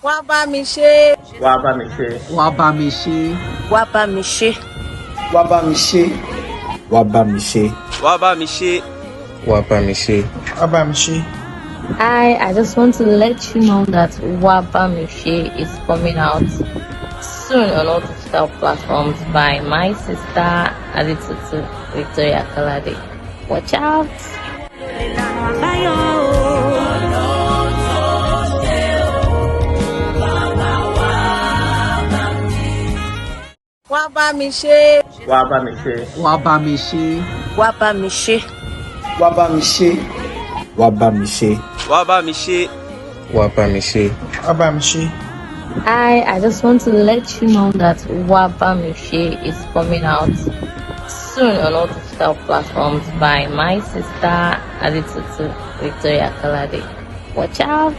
Wabamise. Wabamise. Wabamise. Wabamise. Wabamise. Wabamise. Wabamise. Wabamise. Wabamise. I just want to let you know that Wabamise is coming out soon on all digital platforms by my sister Aditutu Victoria Kalade. Watch out! Wabamise. Wabamise. Wabamise. Wabamise. Wabamise. Wabamise. Wabamise. Wabamise. Wabamise. I just want to let you know that Wabamise is coming out soon on all digital platforms by my sister Aditutu Victoria Kalade. Watch out!